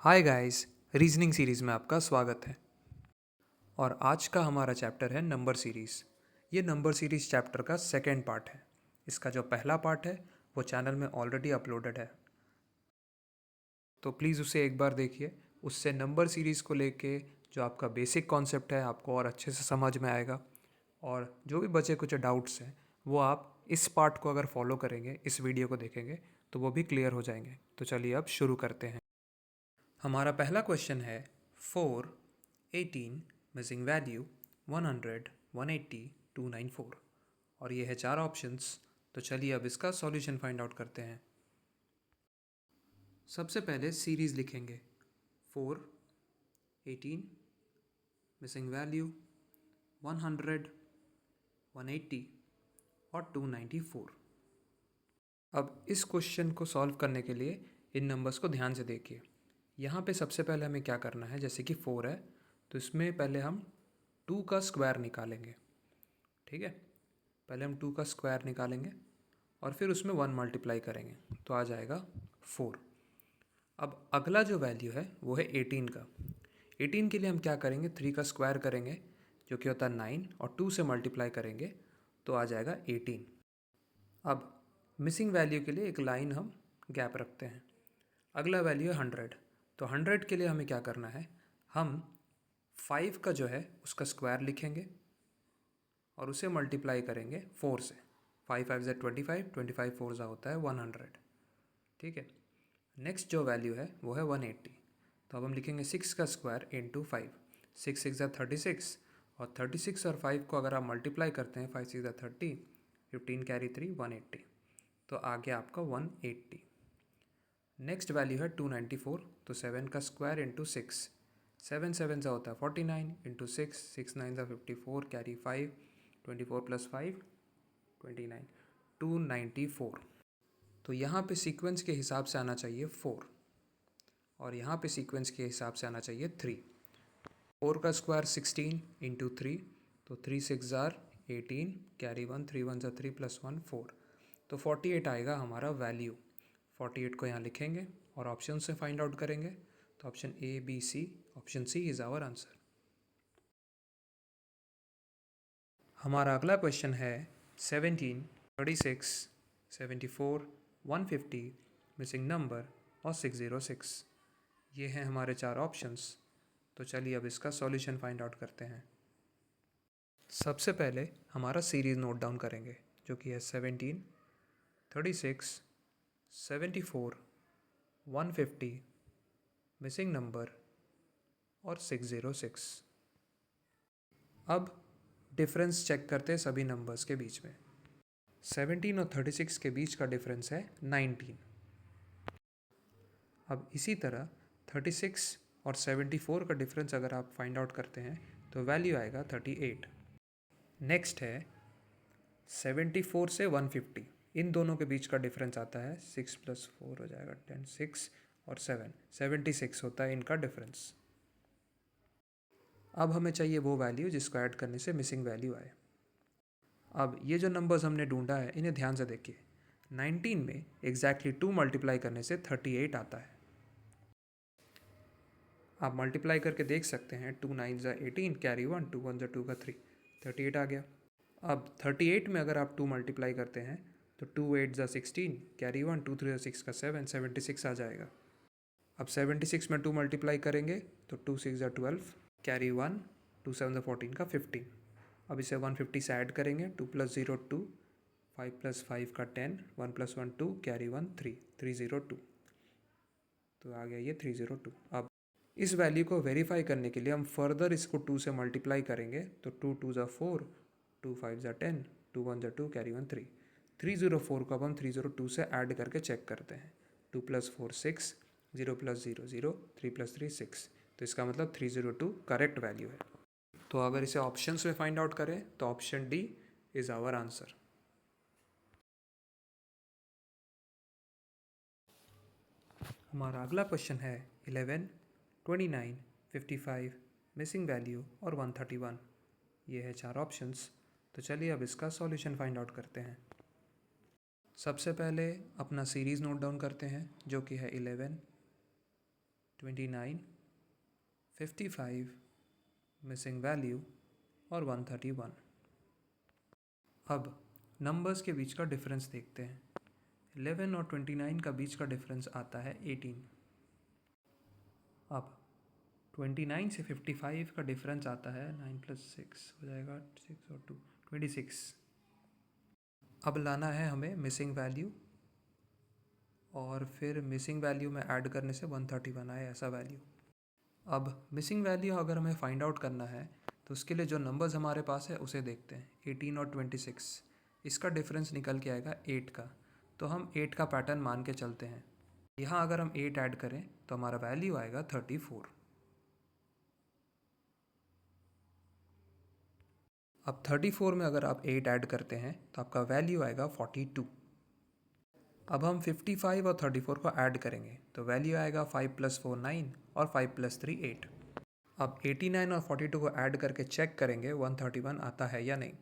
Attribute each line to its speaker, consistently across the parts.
Speaker 1: Hi guys, reasoning series में आपका स्वागत है। और आज का हमारा चैप्टर है नंबर सीरीज़। ये नंबर सीरीज़ चैप्टर का सेकेंड पार्ट है। इसका जो पहला पार्ट है वो चैनल में ऑलरेडी अपलोडेड है, तो प्लीज़ उसे एक बार देखिए। उससे नंबर सीरीज़ को लेके जो आपका बेसिक कॉन्सेप्ट है आपको और अच्छे से समझ में आएगा। और जो भी बचे कुछ डाउट्स हैं वो आप इस पार्ट को अगर फॉलो करेंगे, इस वीडियो को देखेंगे तो वो भी क्लियर हो जाएंगे। तो चलिए अब शुरू करते हैं। हमारा पहला क्वेश्चन है 4, 18, मिसिंग वैल्यू 100, 180, 294 और ये है 4 ऑप्शंस। तो चलिए अब इसका सॉल्यूशन फाइंड आउट करते हैं। सबसे पहले सीरीज़ लिखेंगे 4, 18, मिसिंग वैल्यू 100, 180 और 294। अब इस क्वेश्चन को सॉल्व करने के लिए इन नंबर्स को ध्यान से देखिए। यहाँ पे सबसे पहले हमें क्या करना है, जैसे कि 4 है तो इसमें पहले हम 2 का स्क्वायर निकालेंगे। ठीक है, पहले हम 2 का स्क्वायर निकालेंगे और फिर उसमें 1 मल्टीप्लाई करेंगे तो आ जाएगा 4। अब अगला जो वैल्यू है वो है 18 का। 18 के लिए हम क्या करेंगे, 3 का स्क्वायर करेंगे जो कि होता है 9 और 2 से मल्टीप्लाई करेंगे तो आ जाएगा 18। अब मिसिंग वैल्यू के लिए एक लाइन हम गैप रखते हैं। अगला वैल्यू है 100। तो 100 के लिए हमें क्या करना है, हम 5 का जो है उसका स्क्वायर लिखेंगे और उसे मल्टीप्लाई करेंगे 4 से। 5 5 ज़ा 25, 25 4 ज़ा होता है 100। ठीक है, नेक्स्ट जो वैल्यू है वो है 180। तो अब हम लिखेंगे 6 का स्क्वायर इंटू 5। 6 6 ज़ा 36 और 36 और 5 को अगर आप मल्टीप्लाई करते हैं 5 6 ज़ा 30, 15 कैरी 3 180। तो आ गया आपका 180। नेक्स्ट वैल्यू है 294। तो 7 का स्क्वायर इंटू 6। 7 7 ज़ा होता है 49 इंटू 6, 6 9 ज़ा 54 कैरी 5, 24 प्लस 5 29, 294। तो यहाँ पे सीक्वेंस के हिसाब से आना चाहिए 4 और यहाँ पे सीक्वेंस के हिसाब से आना चाहिए 3। 4 का स्क्वायर 16 इंटू 3, तो 3 6 ज़ार 18 कैरी 1, 3 1 ज़ा 3 प्लस 1 4। तो 48 आएगा हमारा वैल्यू। 48 को यहाँ लिखेंगे और ऑप्शन से फाइंड आउट करेंगे। तो option A B C, option C is our answer. हमारा अगला क्वेश्चन है 17, 36, 74, 150, मिसिंग नंबर और 606। ये हैं हमारे 4 ऑप्शंस। तो चलिए अब इसका सॉल्यूशन फाइंड आउट करते हैं। सबसे पहले हमारा सीरीज़ नोट डाउन करेंगे जो कि है 17, 36, 74, 150, मिसिंग नंबर और 606। अब डिफरेंस चेक करते हैं सभी नंबर्स के बीच में। 17 और 36 के बीच का डिफरेंस है 19। अब इसी तरह 36 और 74 का डिफरेंस अगर आप फाइंड आउट करते हैं तो वैल्यू आएगा 38। नेक्स्ट है 74 से 150, इन दोनों के बीच का डिफरेंस आता है 6 + 4 हो जाएगा 10, 6 और 7 76 होता है इनका डिफरेंस। अब हमें चाहिए वो वैल्यू जिसको ऐड करने से मिसिंग वैल्यू आए। अब ये जो नंबर्स हमने ढूंढा है इन्हें ध्यान से देखिए। 19 में एग्जैक्टली 2 मल्टीप्लाई करने से 38 आता है। आप मल्टीप्लाई करके देख सकते हैं। 2 9 ज़ा 18 कैरी 1, 2 1 ज़ा 2 का 3, 38 आ गया। अब 38 में अगर आप 2 मल्टीप्लाई करते हैं तो 2 8 ज़ा 16 कैरी 1, 2 3 ज़ा 6 का 7, 76 आ जाएगा। अब 76 में 2 मल्टीप्लाई करेंगे तो 2 6 ज़ा 12 कैरी 1, 2 7 ज़ा 14 का 15। अब इसे 150 से ऐड करेंगे। 2 + 0 2, 5 + 5 का 10, 1 + 1 2 कैरी 1 3, 302। तो आ गया ये 302। अब इस वैल्यू को वेरीफाई करने के लिए हम फर्दर इसको 2 से मल्टीप्लाई करेंगे तो 2 2 ज़ा 4, 2 5 ज़ा 10, 2 1 ज़ा 2 कैरी 1 3। 304 को अब हम 302 से ऐड करके चेक करते हैं। 2 + 4 6, 0 + 0 0, 3 + 3 6। तो इसका मतलब 302 करेक्ट वैल्यू है। तो अगर इसे ऑप्शंस में फाइंड आउट करें तो option D is our answer. हमारा अगला क्वेश्चन है 11, 29, 55, मिसिंग वैल्यू और 131। ये है 4 ऑप्शंस। तो चलिए अब इसका सॉल्यूशन फाइंड आउट करते हैं। सबसे पहले अपना सीरीज़ नोट डाउन करते हैं जो कि है 11, 29, 55, मिसिंग वैल्यू और 131। अब नंबर्स के बीच का डिफरेंस देखते हैं। 11 और 29 का बीच का डिफरेंस आता है 18। अब 29 से 55 का डिफरेंस आता है 9 + 6 हो जाएगा 6 और 2 26। अब लाना है हमें मिसिंग वैल्यू और फिर मिसिंग वैल्यू में ऐड करने से 131 आए ऐसा वैल्यू। अब मिसिंग वैल्यू अगर हमें फाइंड आउट करना है तो उसके लिए जो नंबर्स हमारे पास है उसे देखते हैं। 18 और 26, इसका डिफरेंस निकल के आएगा 8 का, तो हम 8 का पैटर्न मान के चलते हैं। यहाँ अगर हम 8 ऐड करें तो हमारा वैल्यू आएगा 34। अब 34 में अगर आप 8 ऐड करते हैं तो आपका वैल्यू आएगा 42। अब हम 55 और 34 को ऐड करेंगे तो वैल्यू आएगा 5 + 4 9 और 5 + 3 8। अब 89 और 42 को ऐड करके चेक करेंगे 131 आता है या नहीं।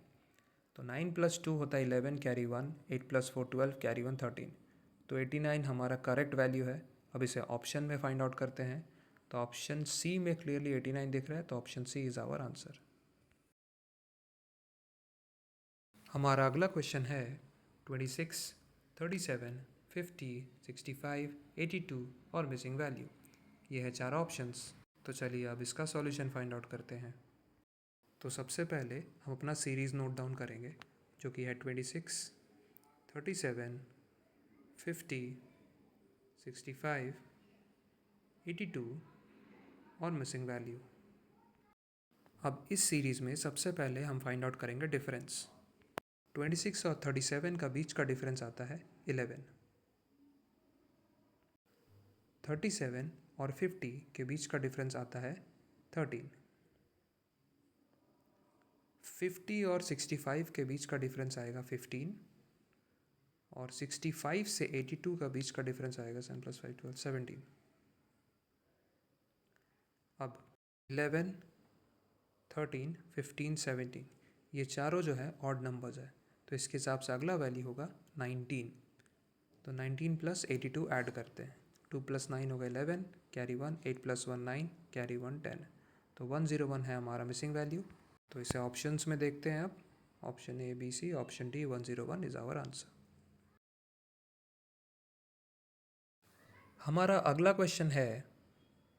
Speaker 1: तो 9 + 2 होता है 11 कैरी 1, 8 + 4 12 कैरी 1 13। तो 89 हमारा करेक्ट वैल्यू है। अब इसे ऑप्शन में फाइंड आउट करते हैं तो ऑप्शन सी में क्लियरली 89 दिख रहा है, तो option C is our answer. हमारा अगला क्वेश्चन है 26, 37, 50, 65, 82 और मिसिंग वैल्यू। ये है 4 ऑप्शंस। तो चलिए अब इसका सॉल्यूशन फाइंड आउट करते हैं। तो सबसे पहले हम अपना सीरीज़ नोट डाउन करेंगे जो कि है 26, 37, 50, 65, 82 और मिसिंग वैल्यू। अब इस सीरीज़ में सबसे पहले हम फाइंड आउट करेंगे डिफरेंस। 26 और 37 का बीच का डिफरेंस आता है 11। 37 और 50 के बीच का डिफरेंस आता है 13। 50 और 65 के बीच का डिफरेंस आएगा 15 और 65 से 82 का बीच का डिफरेंस आएगा 7 + 5 12 17। अब 11, 13, 15, 17 ये चारों जो है ऑड नंबर्स है, तो इसके हिसाब से अगला वैल्यू होगा 19। तो 19 + 82 ऐड करते हैं। 2 + 9 होगा 11 कैरी 1, 8 + 1 9 कैरी 1 10। तो 101 है हमारा मिसिंग वैल्यू। तो इसे ऑप्शंस में देखते हैं। अब option A B C, option D 101 is our answer. हमारा अगला क्वेश्चन है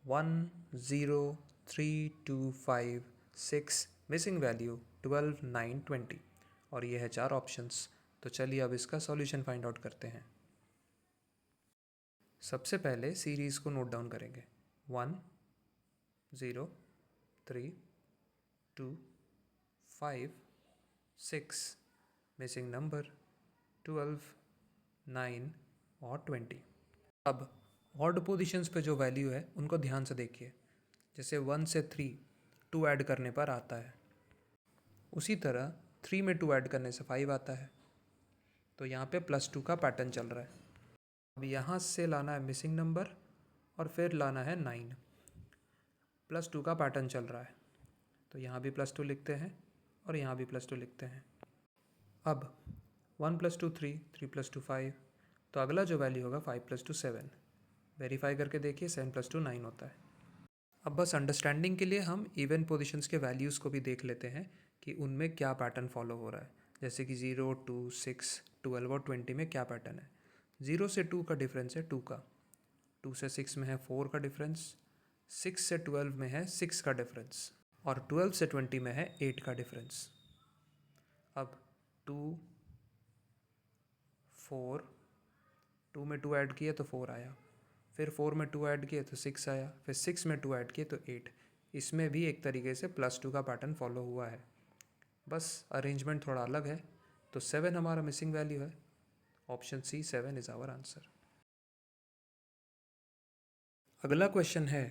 Speaker 1: 1 0 3 2 5 6 मिसिंग वैल्यू 12 9 20 और ये है 4 ऑप्शंस। तो चलिए अब इसका सॉल्यूशन फाइंड आउट करते हैं। सबसे पहले सीरीज़ को नोट डाउन करेंगे। 1 0 3 2 5 6 मिसिंग नंबर 12 9 और 20। अब ऑड पोजीशंस पे जो वैल्यू है उनको ध्यान से देखिए। जैसे 1 से 3 2 ऐड करने पर आता है, उसी तरह 3 में 2 ऐड करने से 5 आता है। तो यहाँ पे +2 का पैटर्न चल रहा है। अब यहाँ से लाना है मिसिंग नंबर और फिर लाना है 9। +2 का पैटर्न चल रहा है, तो यहाँ भी +2 लिखते हैं और यहाँ भी +2 लिखते हैं। अब 1 + 2 3, 3 + 2 5, तो अगला जो वैल्यू होगा 5 + 2 7। वेरीफाई करके देखिए 7 + 2 9 होता है। अब बस अंडरस्टैंडिंग के लिए हम इवन पोजीशंस के वैल्यूज़ को भी देख लेते हैं कि उनमें क्या पैटर्न फॉलो हो रहा है। जैसे कि 0 2 6 12 और 20 में क्या पैटर्न है। 0 से 2 का डिफरेंस है 2 का, 2 से 6 में है 4 का डिफरेंस, 6 से 12 में है 6 का डिफरेंस और 12 से 20 में है 8 का डिफरेंस। अब 2 4, 2 में 2 ऐड किए तो 4 आया, फिर 4 में 2 ऐड किए तो 6 आया, फिर 6 में 2 ऐड किए तो 8। इसमें भी एक तरीके से +2 का पैटर्न फॉलो हुआ है, बस अरेंजमेंट थोड़ा अलग है। तो 7 हमारा मिसिंग वैल्यू है। Option C 7 is our answer. अगला क्वेश्चन है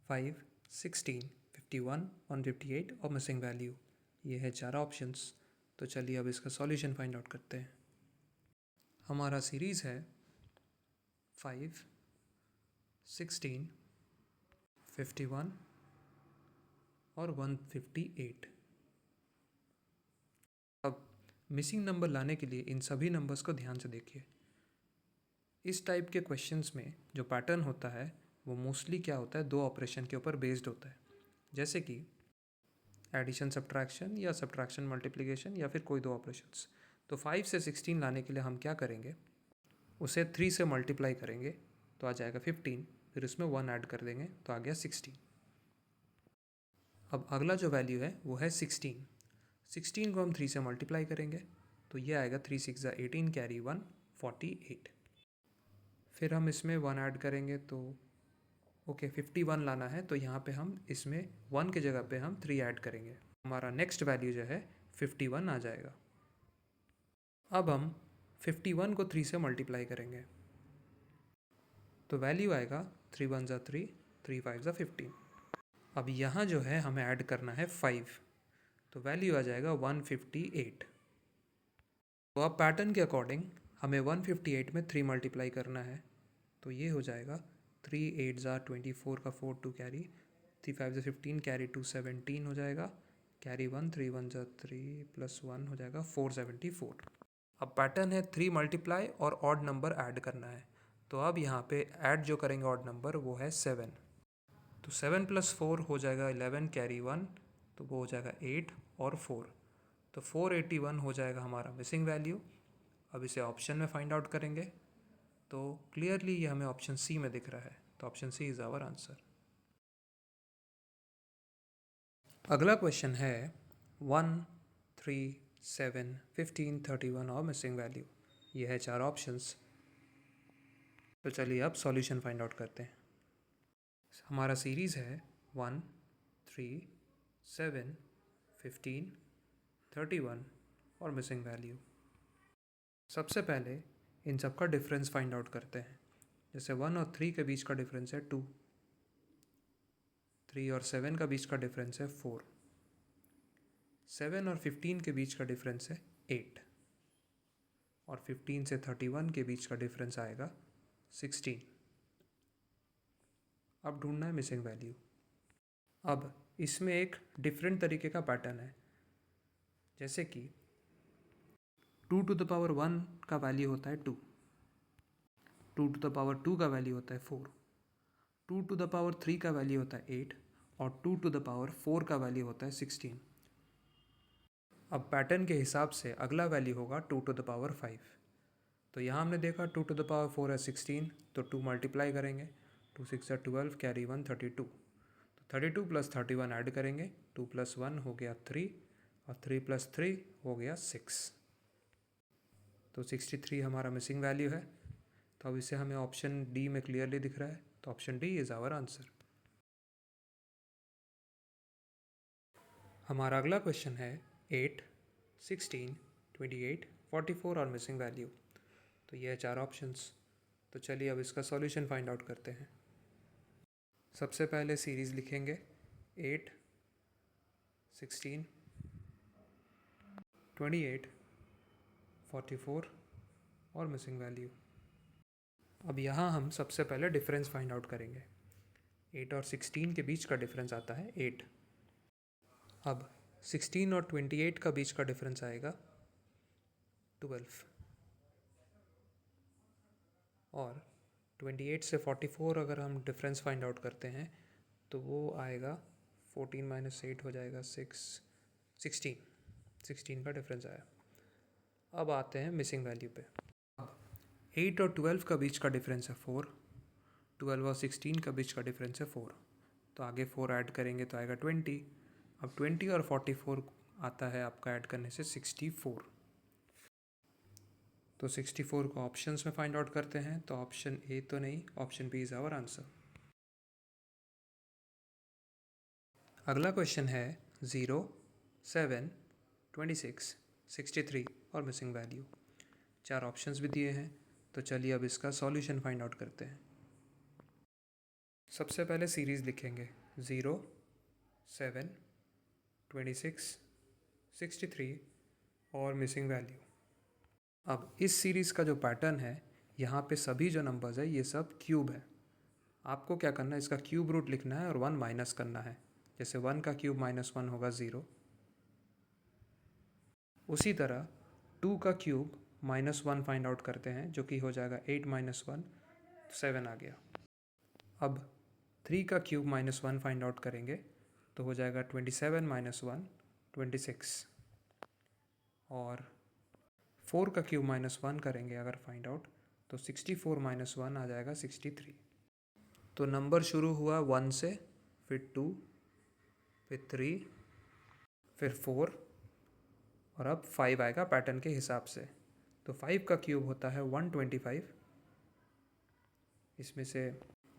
Speaker 1: 5 16 51 158 और मिसिंग वैल्यू। ये है 4 ऑप्शंस। तो चलिए अब इसका सॉल्यूशन फाइंड आउट करते हैं। हमारा सीरीज़ है 5 16 51 और 158। अब मिसिंग नंबर लाने के लिए इन सभी नंबर्स को ध्यान से देखिए। इस टाइप के क्वेश्चंस में जो पैटर्न होता है वो मोस्टली क्या होता है, 2 ऑपरेशन के ऊपर बेस्ड होता है, जैसे कि एडिशन सब्ट्रैक्शन या सब्ट्रैक्शन मल्टीप्लिकेशन या फिर कोई 2 ऑपरेशंस। तो 5 से 16 लाने के लिए हम क्या करेंगे, उसे 3 से मल्टीप्लाई करेंगे तो आ जाएगा 15, फिर उसमें 1 ऐड कर देंगे तो आ गया 16। अब अगला जो वैल्यू है वो है 16। 16 को हम 3 से मल्टीप्लाई करेंगे तो ये आएगा 3 6 18 कैरी 1 48। फिर हम इसमें 1 ऐड करेंगे तो ओके 51 लाना है, तो यहाँ पे हम इसमें 1 की जगह पे हम 3 ऐड करेंगे, हमारा नेक्स्ट वैल्यू जो है 51 आ जाएगा। अब हम 51 को 3 से मल्टीप्लाई करेंगे तो वैल्यू आएगा 3 1 3, 3 5 15। अब यहाँ जो है हमें ऐड करना है 5, तो वैल्यू आ जाएगा 158। तो अब पैटर्न के अकॉर्डिंग हमें 158 में 3 मल्टीप्लाई करना है, तो ये हो जाएगा 3 8 24 का 4 2 कैरी, 3 5 15 कैरी 2 17 हो जाएगा, कैरी 1 3 1 3 प्लस 1 हो जाएगा 474। अब पैटर्न है 3 मल्टीप्लाई और ऑड नंबर ऐड करना है, तो अब यहाँ पे ऐड जो करेंगे ऑड नंबर वो है 7, तो 7 प्लस 4 हो जाएगा 11 कैरी 1, तो वो हो जाएगा 8 और 4, तो 481 हो जाएगा हमारा मिसिंग वैल्यू। अब इसे ऑप्शन में फाइंड आउट करेंगे तो क्लियरली ये हमें ऑप्शन सी में दिख रहा है, तो option C is our answer. अगला क्वेश्चन है 1 3 7 15 31 और मिसिंग वैल्यू, ये है 4 ऑप्शंस। तो चलिए अब सॉल्यूशन फाइंड आउट करते हैं। हमारा सीरीज़ है 1 3 7 15 31 और मिसिंग वैल्यू। सबसे पहले इन सब का डिफरेंस फाइंड आउट करते हैं। जैसे 1 और 3 के बीच का डिफरेंस है 2, 3 और 7 का बीच का डिफरेंस है 4, 7 और 15 के बीच का डिफरेंस है 8 और 15 से 31 के बीच का डिफरेंस आएगा 16। अब ढूंढना है मिसिंग वैल्यू। अब इसमें एक डिफरेंट तरीके का पैटर्न है, जैसे कि 2 टू द पावर 1 का वैल्यू होता है 2, 2 टू द पावर 2 का वैल्यू होता है 4, 2 टू द पावर 3 का वैल्यू होता है 8 और 2 टू द पावर 4 का वैल्यू होता है 16। अब पैटर्न के हिसाब से अगला वैल्यू होगा 2 टू द पावर 5। तो यहाँ हमने देखा 2 टू द पावर 4 है 16, तो 2 मल्टीप्लाई करेंगे, 2 6 12 कैरी 1 32, तो 32 प्लस 31 ऐड करेंगे, 2 प्लस 1 हो गया 3 और 3 प्लस 3 हो गया 6, तो 63 हमारा मिसिंग वैल्यू है। तो अब इसे हमें ऑप्शन डी में क्लियरली दिख रहा है, तो option D is our answer. हमारा अगला क्वेश्चन है 8 16 28 44 और मिसिंग वैल्यू। तो ये है 4 ऑप्शंस। तो चलिए अब इसका सॉल्यूशन फाइंड आउट करते हैं। सबसे पहले सीरीज़ लिखेंगे 8 16 28 44 और मिसिंग वैल्यू। अब यहाँ हम सबसे पहले डिफरेंस फाइंड आउट करेंगे। 8 और 16 के बीच का डिफरेंस आता है 8। अब 16 और 28 का बीच का डिफरेंस आएगा 12 और 28 से 44 अगर हम डिफरेंस फाइंड आउट करते हैं तो वो आएगा 14 माइनस 8 हो जाएगा 16 का डिफरेंस आया। अब आते हैं मिसिंग वैल्यू पे। अब 8 और 12 का बीच का डिफरेंस है 4, 12 और 16 का बीच का डिफरेंस है 4, तो आगे 4 ऐड करेंगे तो आएगा 20। अब 20 और 44 आता है आपका ऐड करने से 64, तो 64 को ऑप्शंस में फाइंड आउट करते हैं, तो ऑप्शन ए तो नहीं, option B is our answer. अगला क्वेश्चन है 0 7 26 63 और मिसिंग वैल्यू। 4 ऑप्शंस भी दिए हैं, तो चलिए अब इसका सॉल्यूशन फाइंड आउट करते हैं। सबसे पहले सीरीज़ लिखेंगे 0 7 26 63 और मिसिंग वैल्यू। अब इस सीरीज़ का जो पैटर्न है, यहाँ पे सभी जो नंबर्स है ये सब क्यूब है। आपको क्या करना है, इसका क्यूब रूट लिखना है और 1 माइनस करना है। जैसे 1 का क्यूब माइनस 1 होगा 0, उसी तरह 2 का क्यूब माइनस 1 फाइंड आउट करते हैं, जो कि हो जाएगा 8 माइनस 1, 7 आ गया। अब 3 का क्यूब -1 फाइंड आउट करेंगे तो हो जाएगा 27 - 1 26, और 4 का क्यूब -1 करेंगे अगर फाइंड आउट तो 64 - 1 आ जाएगा 63। तो नंबर शुरू हुआ 1 से, फिर 2, फिर 3, फिर 4 और अब 5 आएगा पैटर्न के हिसाब से। तो 5 का क्यूब होता है 125, इसमें से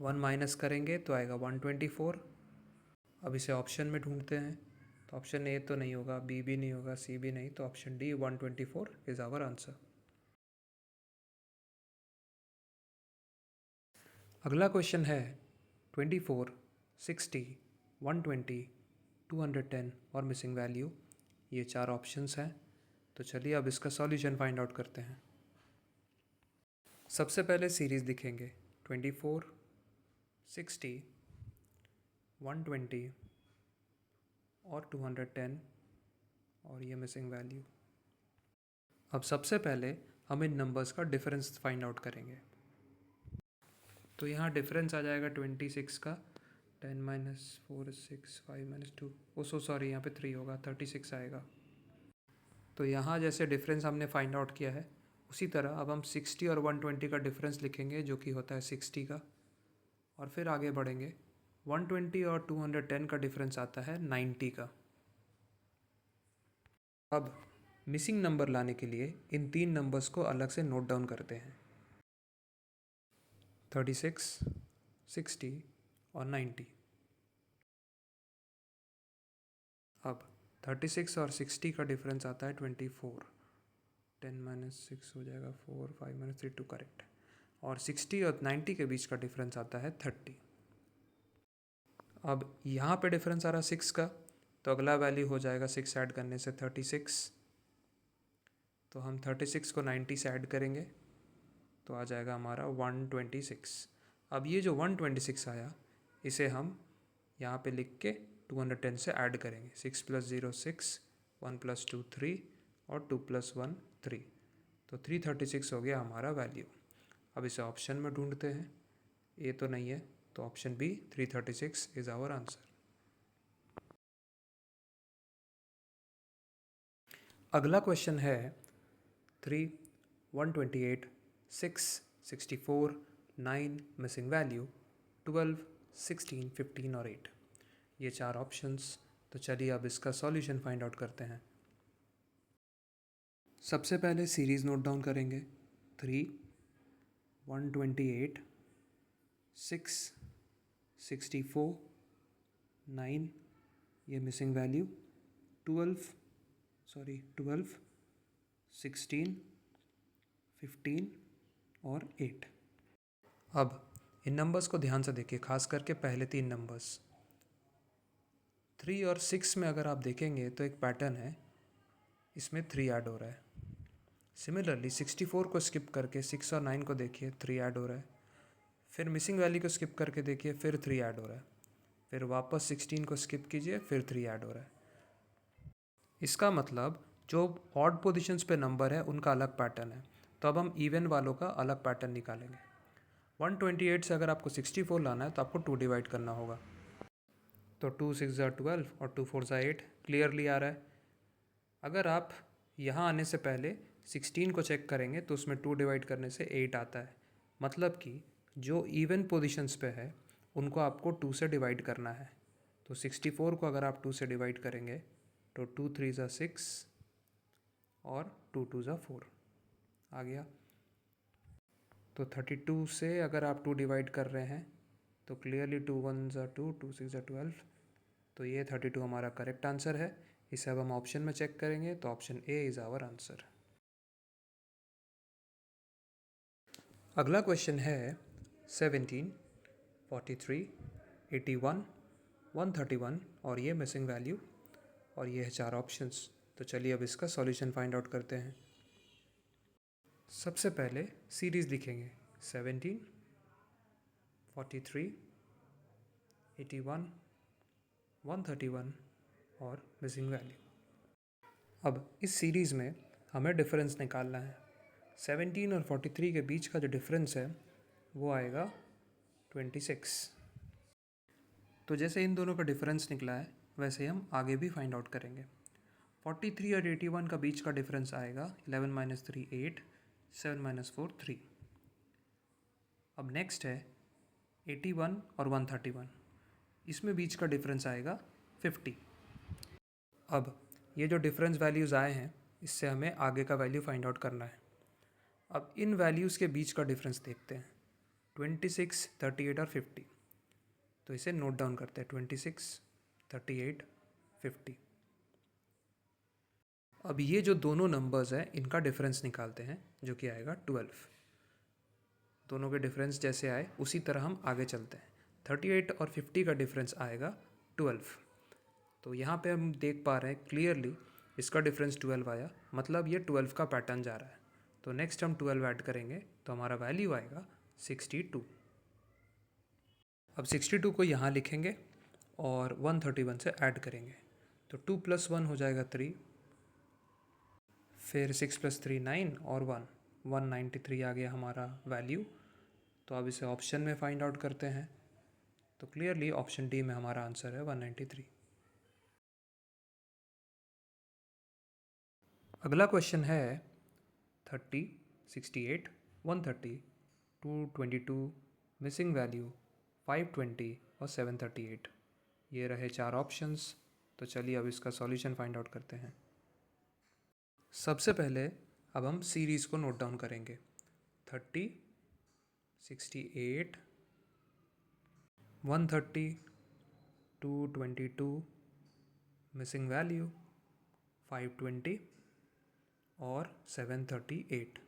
Speaker 1: 1 माइनस करेंगे तो आएगा 124। अब इसे ऑप्शन में ढूंढते हैं, तो ऑप्शन ए तो नहीं होगा, बी भी नहीं होगा, सी भी नहीं, तो option D 124 is our answer. अगला क्वेश्चन है 24, 60, 120, 210 और मिसिंग वैल्यू। ये 4 ऑप्शंस हैं, तो चलिए अब इसका सॉल्यूशन फाइंड आउट करते हैं। सबसे पहले सीरीज़ दिखेंगे 24, 60, 120 और 210 और ये मिसिंग वैल्यू। अब सबसे पहले हम इन नंबर्स का डिफरेंस फाइंड आउट करेंगे। तो यहाँ डिफरेंस आ जाएगा 26 का 10 - 4 6 5 - 2, ओ सो सॉरी, यहाँ पे 3 होगा, 36 आएगा। तो यहाँ जैसे डिफरेंस हमने फाइंड आउट किया है उसी तरह अब हम 60 और 120 का डिफरेंस लिखेंगे जो कि होता है 60 का, और फिर आगे बढ़ेंगे। 120 और 210 का डिफरेंस आता है 90 का। अब मिसिंग नंबर लाने के लिए इन 3 नंबर्स को अलग से नोट डाउन करते हैं, 36, 60 और 90। अब 36 और 60 का डिफरेंस आता है 24, 10 - 6 हो जाएगा 4, 5 - 3 2 करेक्ट, और 60 और 90 के बीच का डिफरेंस आता है 30। अब यहाँ पे डिफरेंस आ रहा है 6 का, तो अगला वैल्यू हो जाएगा 6 ऐड करने से 36। तो हम 36 को 90 से ऐड करेंगे तो आ जाएगा हमारा 126। अब ये जो 126 आया इसे हम यहाँ पे लिख के 210 से ऐड करेंगे। 6 + 0 6, 1 + 2 3 और 2 + 1 3, तो 336 हो गया हमारा वैल्यू। अब इसे ऑप्शन में ढूंढते हैं, ए तो नहीं है, तो option B 336 is our answer. अगला क्वेश्चन है 3, 128, 6, 64, 9 मिसिंग वैल्यू, 12, 16, 15 और 8। ये 4 ऑप्शंस। तो चलिए अब इसका सॉल्यूशन फाइंड आउट करते हैं। सबसे पहले सीरीज़ नोट डाउन करेंगे, 3, 128, 6, 64, 9 ये मिसिंग वैल्यू, 12, 16, 15 और 8। अब इन नंबर्स को ध्यान से देखिए, खास करके पहले 3 नंबर्स 3 और 6 में अगर आप देखेंगे तो एक पैटर्न है, इसमें 3 ऐड हो रहा है। सिमिलरली 64 को स्किप करके 6 और 9 को देखिए, 3 ऐड हो रहा है। फिर मिसिंग वैल्यू को स्किप करके देखिए, फिर 3 ऐड हो रहा है। फिर वापस 16 को स्किप कीजिए, फिर 3 ऐड हो रहा है। इसका मतलब जो ऑड पोजीशंस पे नंबर है उनका अलग पैटर्न है। तो अब हम इवन वालों का अलग पैटर्न निकालेंगे। 128 से अगर आपको 64 लाना है तो आपको 2 डिवाइड करना होगा। तो 2 6 12 और 2 4 8 क्लियरली आ रहा है। अगर आप यहाँ आने से पहले 16 को चेक करेंगे तो उसमें 2 डिवाइड करने से 8 आता है। मतलब कि जो इवन पोजीशंस पे है उनको आपको 2 से डिवाइड करना है। तो 64 को अगर आप 2 से डिवाइड करेंगे तो 2 3 6 और 2 2 4 आ गया। तो 32 से अगर आप 2 डिवाइड कर रहे हैं तो क्लियरली 2 1 2, 2 6 12, तो ये 32 हमारा करेक्ट आंसर है। इसे अब हम ऑप्शन में चेक करेंगे तो option A is our answer. अगला क्वेश्चन है 17, 43, 81, 131 और ये मिसिंग वैल्यू, और ये है 4 ऑप्शंस। तो चलिए अब इसका सॉल्यूशन फाइंड आउट करते हैं। सबसे पहले सीरीज़ लिखेंगे 17, 43, 81, 131 और मिसिंग वैल्यू। अब इस सीरीज़ में हमें डिफरेंस निकालना है। 17 और 43 के बीच का जो डिफरेंस है वो आएगा 26। तो जैसे इन दोनों का डिफरेंस निकला है वैसे हम आगे भी फाइंड आउट करेंगे। 43 और 81 का बीच का डिफरेंस आएगा 11 माइनस 3 8, 7 माइनस 4 3। अब नेक्स्ट है 81 और 131, इसमें बीच का डिफरेंस आएगा 50। अब ये जो डिफरेंस वैल्यूज़ आए हैं इससे हमें आगे का वैल्यू फाइंड आउट करना है। अब इन वैल्यूज़ के बीच का डिफरेंस देखते हैं, 26, 38 और 50। तो इसे नोट डाउन करते हैं, 26, 38, 50। अब ये जो दोनों नंबर्स हैं इनका डिफरेंस निकालते हैं जो कि आएगा 12। दोनों के डिफरेंस जैसे आए उसी तरह हम आगे चलते हैं। 38 और 50 का डिफरेंस आएगा 12। तो यहाँ पे हम देख पा रहे हैं क्लियरली इसका डिफरेंस 12 आया, मतलब ये 12 का पैटर्न जा रहा है। तो नेक्स्ट हम 12 ऐड करेंगे तो हमारा वैल्यू आएगा 62। अब 62 को यहाँ लिखेंगे और 131 से ऐड करेंगे तो 2 + 1 हो जाएगा 3, फिर 6 + 3 9 और 193 आ गया हमारा वैल्यू। तो अब इसे ऑप्शन में फाइंड आउट करते हैं तो क्लियरली ऑप्शन डी में हमारा आंसर है 193। अगला क्वेश्चन है 30, 68, 130, 222, मिसिंग वैल्यू 520 और 738। ये रहे 4 ऑप्शंस। तो चलिए अब इसका सॉल्यूशन फाइंड आउट करते हैं। सबसे पहले अब हम सीरीज़ को नोट डाउन करेंगे, 30, 68, 130, 222, मिसिंग वैल्यू 520 और 738।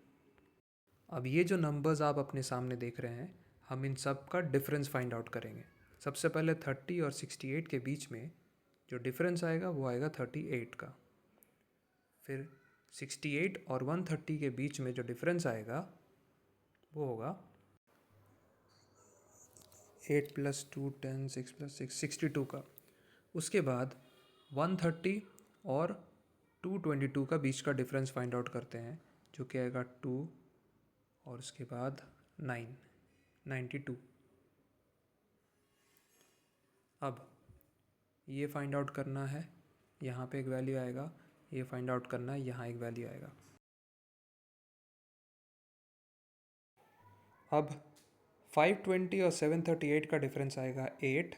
Speaker 1: अब ये जो नंबर्स आप अपने सामने देख रहे हैं हम इन सब का डिफरेंस फाइंड आउट करेंगे। सबसे पहले 30 और 68 के बीच में जो डिफरेंस आएगा वो आएगा 38 का। फिर 68 और 130 के बीच में जो डिफरेंस आएगा वो होगा 8 + 2 10, 6 + 6 62 का। उसके बाद 130 और 222 का बीच का डिफरेंस फाइंड आउट करते हैं जो कि आएगा 2 और उसके बाद 9, 92। अब ये फाइंड आउट करना है, यहाँ पे एक वैल्यू आएगा, ये फाइंड आउट करना है, यहाँ एक वैल्यू आएगा। अब 520 और 738 का डिफरेंस आएगा 8,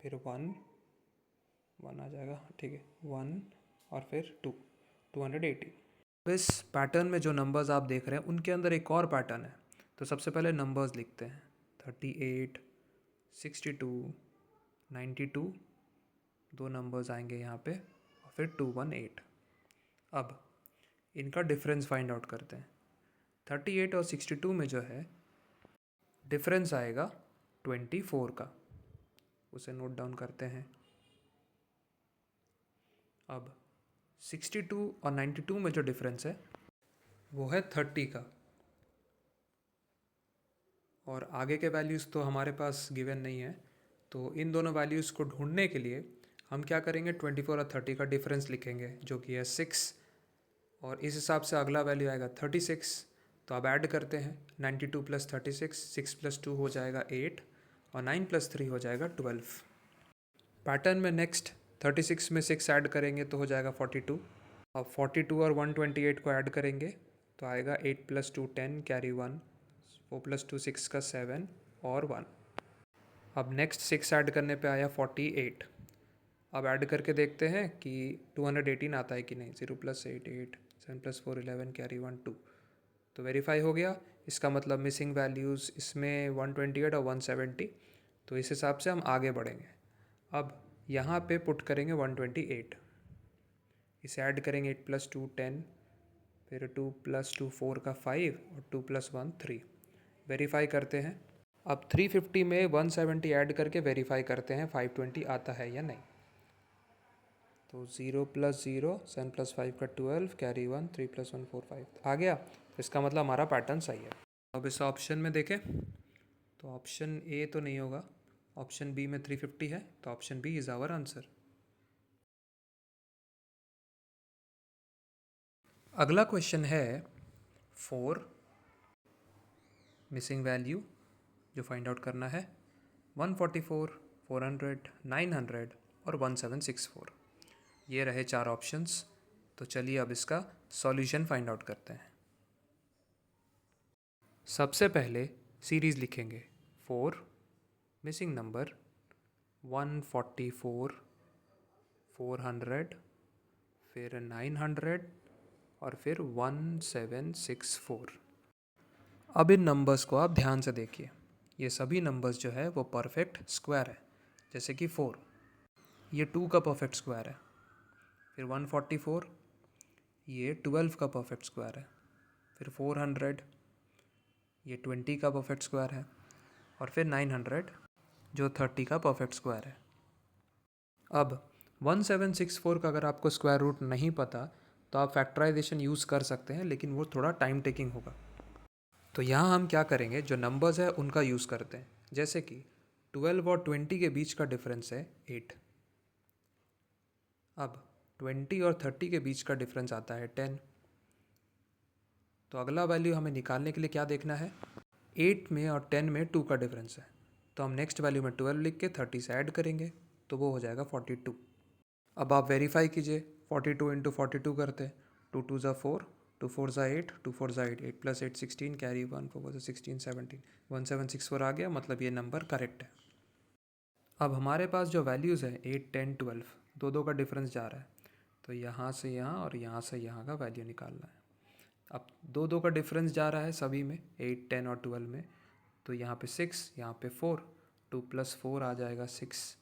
Speaker 1: फिर 1 आ जाएगा, ठीक है, 1 और फिर 2, 280। इस पैटर्न में जो नंबर्स आप देख रहे हैं उनके अंदर एक और पैटर्न है। तो सबसे पहले नंबर्स लिखते हैं, 38, 62, 92, दो नंबर्स आएंगे यहाँ पे और फिर 218। अब इनका डिफरेंस फाइंड आउट करते हैं। 38 और 62 में जो है डिफरेंस आएगा 24 का, उसे नोट डाउन करते हैं। अब 62 और 92 में जो डिफरेंस है वो है 30 का, और आगे के वैल्यूज़ तो हमारे पास गिवन नहीं है। तो इन दोनों वैल्यूज़ को ढूंढने के लिए हम क्या करेंगे, 24 और 30 का डिफरेंस लिखेंगे जो कि है 6, और इस हिसाब से अगला वैल्यू आएगा 36। तो अब ऐड करते हैं, 92 + 36, 6 + 2 हो जाएगा 8 और 9 + 3 हो जाएगा 12। पैटर्न में नेक्स्ट 36 में 6 ऐड करेंगे तो हो जाएगा 42। अब 42 और 128 को ऐड करेंगे तो आएगा 8 + 2 10 कैरी 1, 4 + 2 6 का 7 और 1। अब नेक्स्ट 6 ऐड करने पे आया 48। अब ऐड करके देखते हैं कि 218 आता है कि नहीं। 0 + 8 8, 7 + 4 11 कैरी 1 2। तो वेरीफाई हो गया। इसका मतलब मिसिंग वैल्यूज़ इसमें 128 और 170। तो इस हिसाब से हम आगे बढ़ेंगे। अब यहाँ पे पुट करेंगे 128, इसे ऐड करेंगे 8 + 2 10, फिर 2 + 2 4 का 5 और 2 + 1 3। वेरीफाई करते हैं। अब 350 में 170 ऐड करके वेरीफाई करते हैं 520 आता है या नहीं। तो 0 + 0 7 + 5 का 12 कैरी 1 3 + 1 4 5 आ गया। इसका मतलब हमारा पैटर्न सही है। अब इस ऑप्शन में देखें तो ऑप्शन ए तो नहीं होगा, ऑप्शन बी में 350 है, तो option B is our answer. अगला क्वेश्चन है 4, मिसिंग वैल्यू जो फाइंड आउट करना है, 144, 400, 900 और 1764। ये रहे 4 ऑप्शंस। तो चलिए अब इसका सॉल्यूशन फाइंड आउट करते हैं। सबसे पहले सीरीज़ लिखेंगे 4, मिसिंग नंबर 144, 400, फिर 900 और फिर 1764। अब इन नंबर्स को आप ध्यान से देखिए। ये सभी नंबर्स जो है वो परफेक्ट स्क्वायर है। जैसे कि 4, ये 2 का परफेक्ट स्क्वायर है। फिर 144, ये 12 का परफेक्ट स्क्वायर है। फिर 400, ये 20 का परफेक्ट स्क्वायर है। और फिर 900 जो 30 का परफेक्ट स्क्वायर है। अब 1764 का अगर आपको स्क्वायर रूट नहीं पता तो आप फैक्टराइजेशन यूज़ कर सकते हैं, लेकिन वो थोड़ा टाइम टेकिंग होगा। तो यहाँ हम क्या करेंगे, जो नंबर्स है उनका यूज़ करते हैं। जैसे कि 12 और 20 के बीच का डिफरेंस है 8। अब 20 और 30 के बीच का डिफरेंस आता है 10। तो अगला वैल्यू हमें निकालने के लिए क्या देखना है, 8 में और 10 में 2 का डिफरेंस है। तो हम नेक्स्ट वैल्यू में 12 लिख के 30 से ऐड करेंगे तो वो हो जाएगा 42। अब आप वेरीफाई कीजिए, 42 इंटू 42 करते हैं, 2 2 ज़ा 4, 2 4 ज़ा 8, 2 4 ज़ा 8, 8 + 8 16, कैरी 1 4 16 17, 1764 आ गया। मतलब ये नंबर करेक्ट है। अब हमारे पास जो वैल्यूज़ है 8 10 12, दो का डिफरेंस जा रहा है। तो यहाँ से यहाँ और यहाँ से यहाँ का वैल्यू निकालना है। अब दो का डिफरेंस जा रहा है सभी में, 8 10 और 12 में। तो यहाँ पे 6, यहाँ पे 4, 2 + 4 आ जाएगा 6,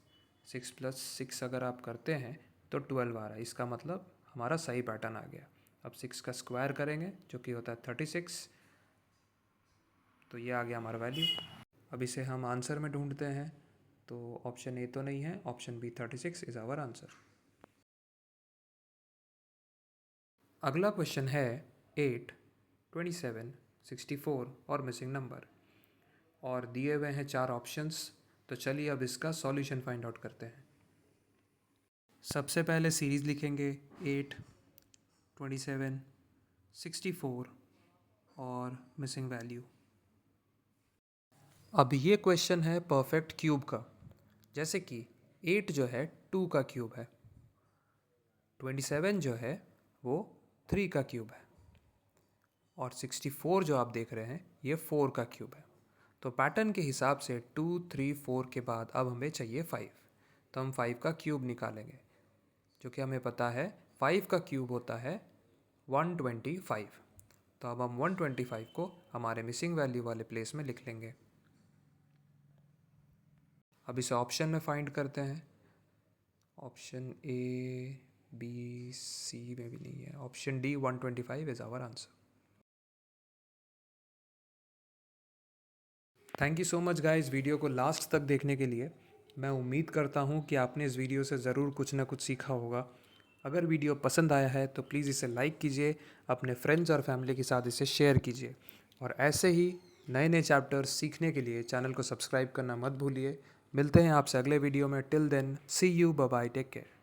Speaker 1: 6 + 6 अगर आप करते हैं तो 12 आ रहा है। इसका मतलब हमारा सही पैटर्न आ गया। अब 6 का स्क्वायर करेंगे जो कि होता है 36। तो ये आ गया हमारा वैल्यू। अब इसे हम आंसर में ढूंढते हैं। तो ऑप्शन ए तो नहीं है, option B 36 is our answer. अगला क्वेश्चन है 8, 27, 64 और मिसिंग नंबर, और दिए हुए हैं 4 ऑप्शंस। तो चलिए अब इसका सॉल्यूशन फाइंड आउट करते हैं। सबसे पहले सीरीज़ लिखेंगे 8, 27, 64 और मिसिंग वैल्यू। अब ये क्वेश्चन है परफेक्ट क्यूब का। जैसे कि 8 जो है 2 का क्यूब है, 27 जो है वो 3 का क्यूब है, और 64 जो आप देख रहे हैं ये 4 का क्यूब है। तो पैटर्न के हिसाब से 2 3 4 के बाद अब हमें चाहिए 5। तो हम 5 का क्यूब निकालेंगे, जो कि हमें पता है 5 का क्यूब होता है 125। तो अब हम 125 को हमारे मिसिंग वैल्यू वाले प्लेस में लिख लेंगे। अब इसे ऑप्शन में फाइंड करते हैं। ऑप्शन ए बी सी में भी नहीं है, option D 125 is our answer. Thank you so much guys video को लास्ट तक देखने के लिए। मैं उम्मीद करता हूँ कि आपने इस वीडियो से ज़रूर कुछ ना कुछ सीखा होगा। अगर वीडियो पसंद आया है तो प्लीज़ इसे लाइक कीजिए, अपने फ्रेंड्स और फैमिली के साथ इसे शेयर कीजिए, और ऐसे ही नए नए चैप्टर्स सीखने के लिए चैनल को सब्सक्राइब करना मत भूलिए। मिलते हैं आपसे अगले वीडियो में। Till then see you, bye bye, take care.